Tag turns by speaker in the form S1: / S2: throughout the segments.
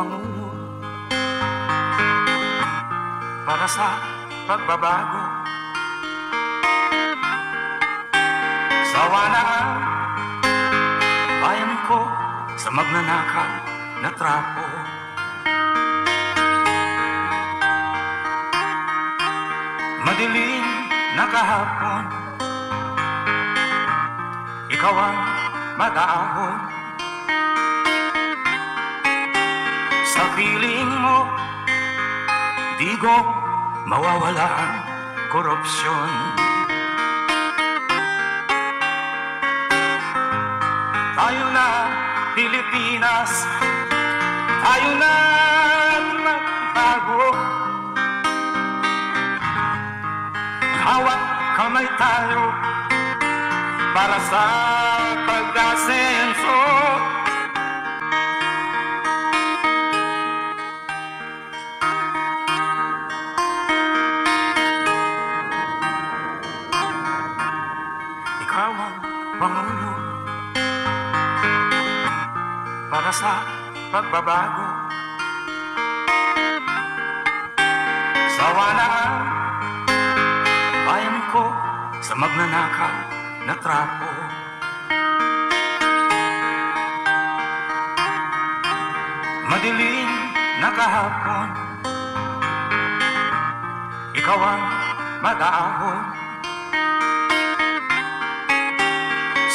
S1: Pangulo para sa pagbabago. Sawa na ang bayan ko sa magnanakaw na trapo. Madilim na kahapon, ikaw ang mag-aahon. Sa piling mo, di ko mawawala ang korupsyon. Tayo na Pilipinas, tayo na magbago. Hawak kamay tayo para sa pag-asenso. Ikaw ang Pangulo para sa pagbabago. Sawa na ang bayan ko sa magnanakaw na trapo. Madilim na kahapon, ikaw ang mag-aahon.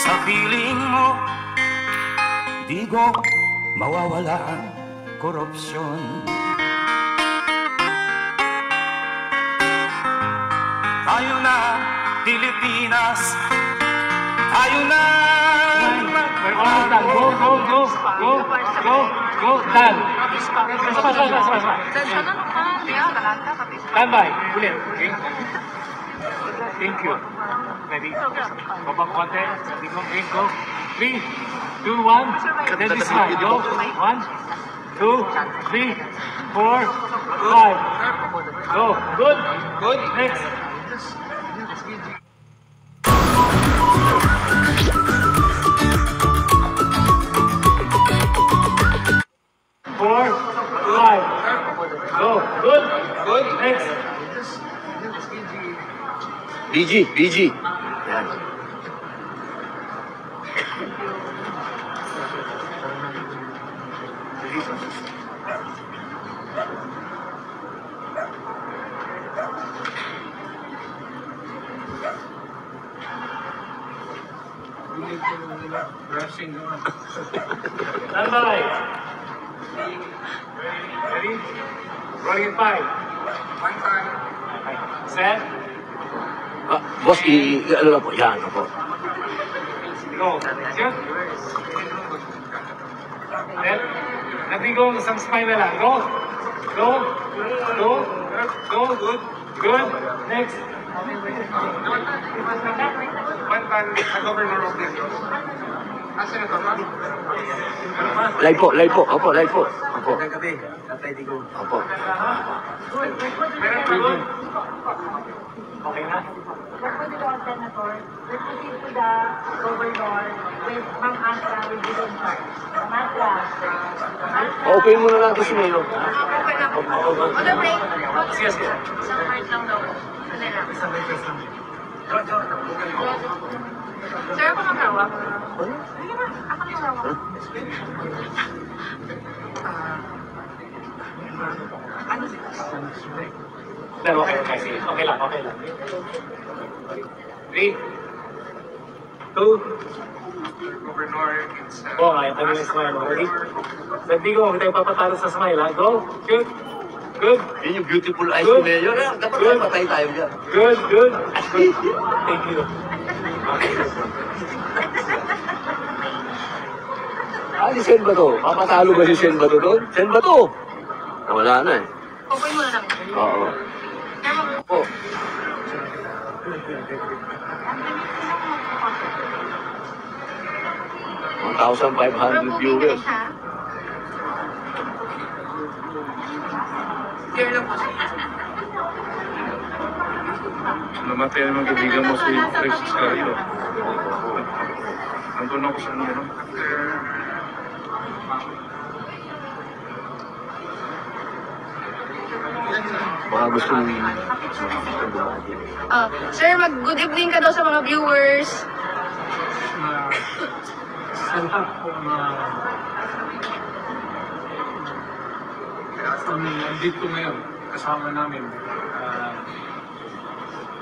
S1: Sa piling mo, di ko mawawala ang korupsyon. Tayo na Pilipinas, tayo na
S2: magbabago. Go, Dan. Stand by. Ulit. Okay. Thank you. Ready? Babak konti. Sabi ko, okay, go. 3, 2, 1. Then this side. Go. 1, 2, 3, 4, 5. Go. Good. Good. Next. 4, 5. Go. Good. Good. Next.
S3: BG. Yan.
S2: Stand by. Ready? Rolling in 5. Set.
S3: Boss, ano lang po, yan po.
S2: Go. Shoot. Set. Nabigong isang smile na lang. Go. Go. Go. Go. Good. Good. Next.
S4: One time, governor of this. Senator,
S3: Live po. Opo, live po. Opo.
S4: gabi, pwede ko.
S3: Opo.
S2: Okay na?
S5: Representative Senator, let's proceed to the governor with Ma'am Asra with the in charge. Ma'am Asra.
S3: Okay muna natin si Mayo.
S5: Okay na po. On the break.
S2: Sige, sige.
S5: Isang part lang daw. Ano lang. Sir, ako mag-hawak. Sige na, ako na yung hawak.
S2: Pero okay, sige. Okay lang. 3, 2,
S4: Governor, it's
S2: go. Ayaw tayo yung smile. Ready? Sabi ko, huwag tayo papatalo sa smile, ha? Go. Shoot. Good.
S3: Yun yung beautiful eyes
S2: Good.
S3: ni Mayo. Dapat
S2: Good.
S3: patay tayo dyan.
S2: Good. Thank you.
S3: Si Sen ba to? Papatalo ba si Sen ba to doon? Sen ba to? Wala na eh.
S5: Okay muna lang.
S3: Oo. Opo. 1,500 viewers.
S5: Here lang po.
S4: namatay naman kaibigan mo si Alexis Carrillo. Nandun ako sa ano.
S3: Baka gusto mo
S6: Sir, mag-good evening ka daw sa mga viewers.
S2: Sa lahat po na nandito ngayon, kasama namin,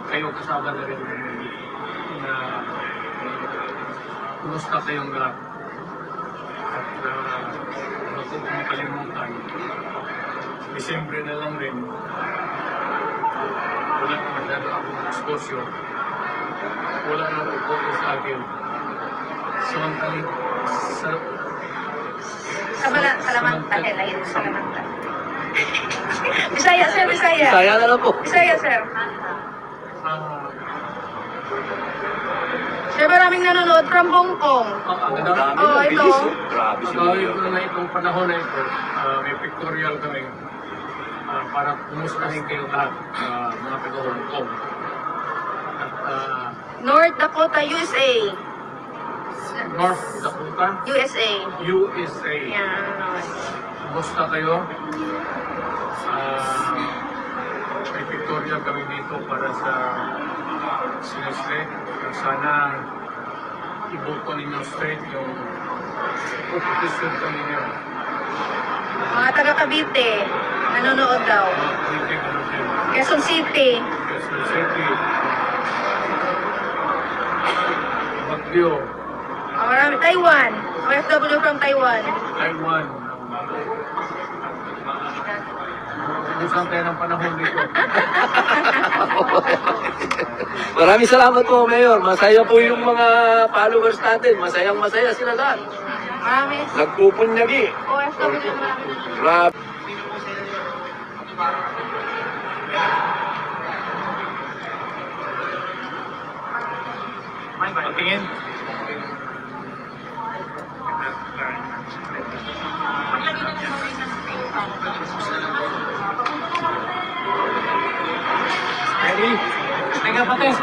S2: kayo kasama na rin na kumusta kayong lahat. At huwag ko makalimutan, Disyembre na lang rin, wala na masyado akong exposure, wala na po sa akin.
S6: Salamanta. Bisaya, sir, Bisaya.
S3: Saya na lang po.
S6: Bisaya, sir. Sir, maraming nanonood from Hong Kong.
S3: Ang dami
S6: Oh,
S3: na,
S6: ito.
S3: bilis. Grabe si
S2: Pagkawin
S3: Mayor.
S2: ko na itong panahon na ito, may pictorial kami para kumustahin kayo lahat, mga taga-Hong Kong. At
S6: North Dakota, USA.
S2: North Dakota,
S6: USA.
S2: USA.
S6: Yan.
S2: Kumusta kayo? May pictorial kami dito para sa sinestre. Sana ibuto ninyo straight yung competition kami ninyo.
S6: Mga taga Cavite. Nanonood daw.
S2: Mga kritik ano din.
S6: Quezon City.
S2: Quezon City. Baguio.
S6: Marami. Taiwan. OFW from Taiwan.
S2: Taiwan. Kumusta tayo ng panahon dito?
S3: Maraming salamat po, Mayor. Masaya po yung mga followers natin. Masayang-masaya sila lahat.
S6: Marami.
S3: Nagpupunyagi.
S6: OFW marami.
S3: Grabe.
S2: Patingin. Ready? Teka, pates.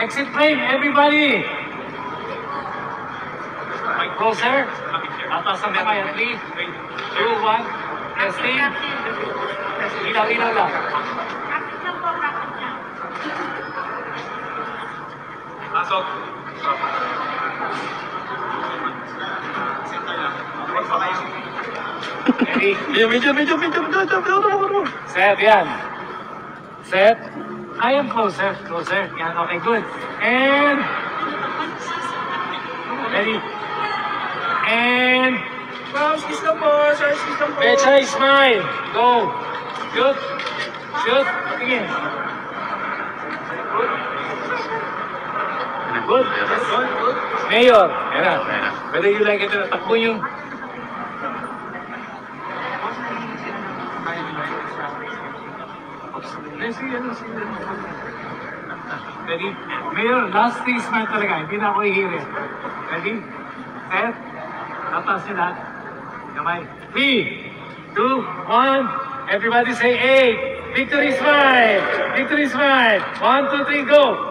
S2: Exit frame, everybody. Closer. Atas ang kamay. 3, 2, 1. Testing. Ilaw lang. Pasok. Ready?
S3: Medyo.
S2: Set, yan. Set. I am closer. Yan, okay, good. And... Ready? And... Pecha, smile. Go. Shoot. Patingin. Good. Mayor. Yan na. Whether you like it or not, takbo yung... Ready? Mayor, last thing smile talaga. Hindi na ako ihirin. Ready? Set? Tatas nyo lahat. Kamay. 3, 2, 1. Everybody say 8. Victory smile. 1, 2, 3, go.